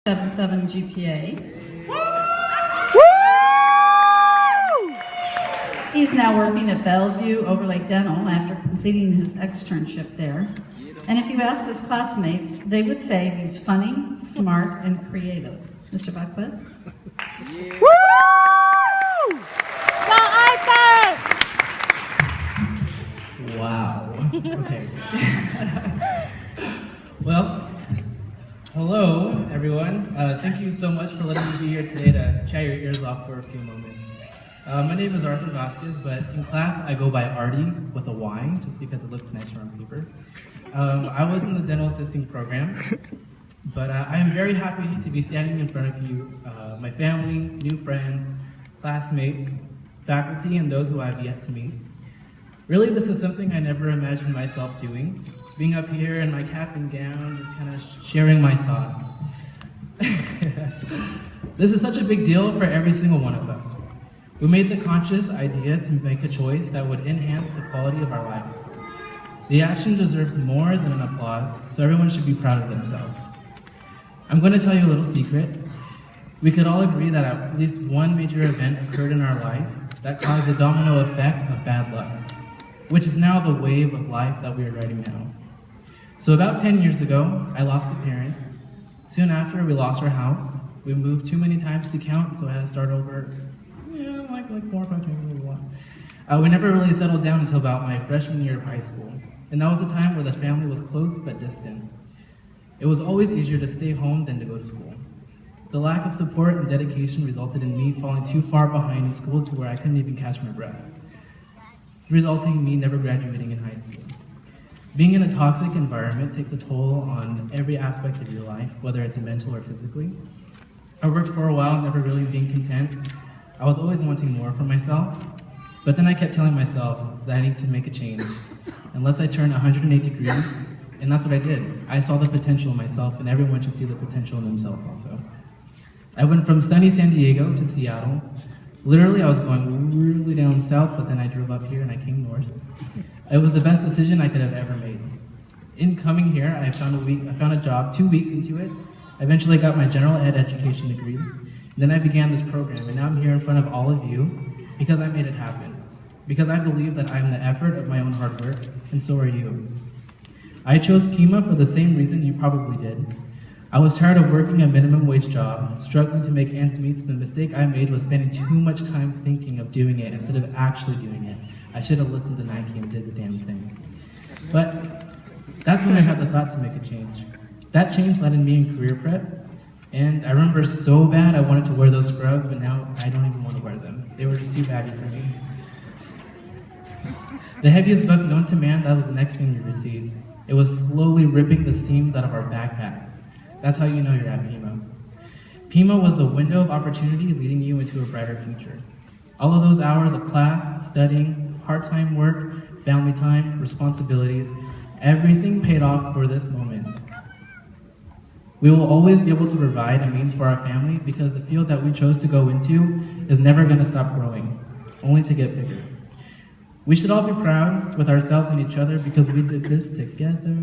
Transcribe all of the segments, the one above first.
.77 GPA. He's now working at Bellevue Overlake Dental after completing his externship there. And if you asked his classmates, they would say he's funny, smart, and creative. Mr. Vasquez? Yeah. Woo! Wow. Okay. Well, hello, everyone. Thank you so much for letting me be here today to chat your ears off for a few moments. My name is Arthur Vasquez, but in class I go by Artie with a Y, just because it looks nicer on paper. I was in the dental assisting program, but I am very happy to be standing in front of you, my family, new friends, classmates, faculty, and those who I have yet to meet. Really, this is something I never imagined myself doing, being up here in my cap and gown, just kind of sharing my thoughts. This is such a big deal for every single one of us. We made the conscious idea to make a choice that would enhance the quality of our lives. The action deserves more than an applause, so everyone should be proud of themselves. I'm going to tell you a little secret. We could all agree that at least one major event occurred in our life that caused a domino effect of bad luck, which is now the wave of life that we are riding now. So about 10 years ago, I lost a parent. Soon after, we lost our house. We moved too many times to count, so I had to start over, like 4 or 5 times. We never really settled down until about my freshman year of high school. And that was the time where the family was close but distant. It was always easier to stay home than to go to school. The lack of support and dedication resulted in me falling too far behind in school to where I couldn't even catch my breath, resulting in me never graduating in high school. Being in a toxic environment takes a toll on every aspect of your life, whether it's mental or physically. I worked for a while, never really being content. I was always wanting more for myself, but then I kept telling myself that I need to make a change, unless I turn 180 degrees, and that's what I did. I saw the potential in myself, and everyone should see the potential in themselves also. I went from sunny San Diego to Seattle. Literally, I was going really down south, but then I drove up here and I came north. It was the best decision I could have ever made. In coming here, I found a job 2 weeks into it. I eventually got my general ed education degree. Then I began this program, and now I'm here in front of all of you because I made it happen. Because I believe that I am the effort of my own hard work, and so are you. I chose Pima for the same reason you probably did. I was tired of working a minimum wage job, struggling to make ends meet, so the mistake I made was spending too much time thinking of doing it instead of actually doing it. I should have listened to Nike and did the damn thing. But that's when I had the thought to make a change. That change led in me in career prep. And I remember so bad I wanted to wear those scrubs, but now I don't even want to wear them. They were just too baggy for me. The heaviest book known to man, that was the next thing we received. It was slowly ripping the seams out of our backpacks. That's how you know you're at Pima. Pima was the window of opportunity leading you into a brighter future. All of those hours of class, studying, part-time work, family time, responsibilities, everything paid off for this moment. We will always be able to provide a means for our family because the field that we chose to go into is never going to stop growing, only to get bigger. We should all be proud with ourselves and each other because we did this together.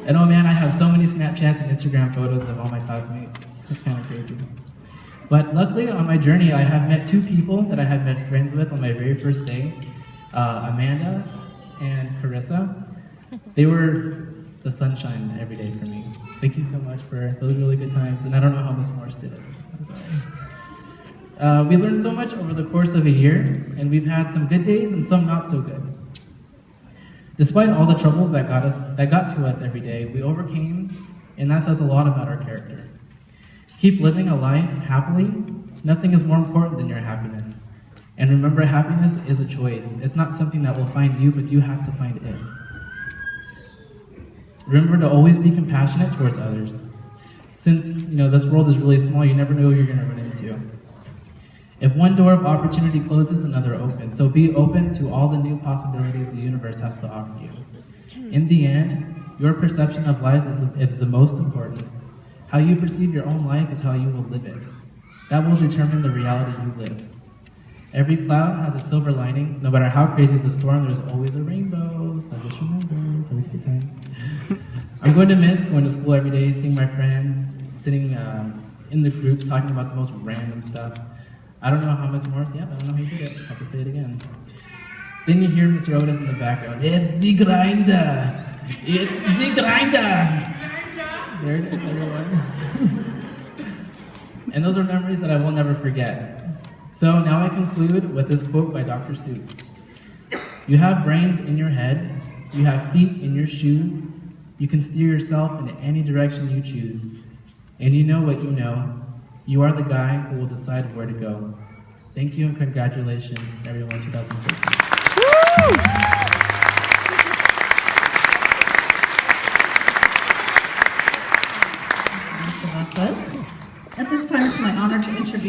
And oh man, I have so many Snapchats and Instagram photos of all my classmates. It's kind of crazy. But luckily on my journey, I have met 2 people that I had met friends with on my very first day, Amanda and Carissa. They were the sunshine every day for me. Thank you so much for those really good times, and I don't know how Miss Morris did it. I'm sorry. We learned so much over the course of a year, and we've had some good days and some not so good. Despite all the troubles that got to us every day, we overcame, and that says a lot about our character. Keep living a life happily. Nothing is more important than your happiness. And remember, happiness is a choice. It's not something that will find you, but you have to find it. Remember to always be compassionate towards others. Since this world is really small, you never know who you're going to run into. If one door of opportunity closes, another opens. So be open to all the new possibilities the universe has to offer you. In the end, your perception of life is the most important. How you perceive your own life is how you will live it. That will determine the reality you live. Every cloud has a silver lining. No matter how crazy the storm, there's always a rainbow. So just remember, it's always a good time. I'm going to miss going to school every day, seeing my friends, sitting in the groups talking about the most random stuff. I don't know how Miss Morris, I don't know how you did it. I have to say it again. Then you hear Mr. Otis in the background, it's the grinder! It's the grinder! There it is, everyone. And those are memories that I will never forget. So now I conclude with this quote by Dr. Seuss. You have brains in your head, you have feet in your shoes, you can steer yourself in any direction you choose, and you know what you know. You are the guy who will decide where to go. Thank you and congratulations, everyone, 2013. Mr. Vasquez. At this time, it's my honor to introduce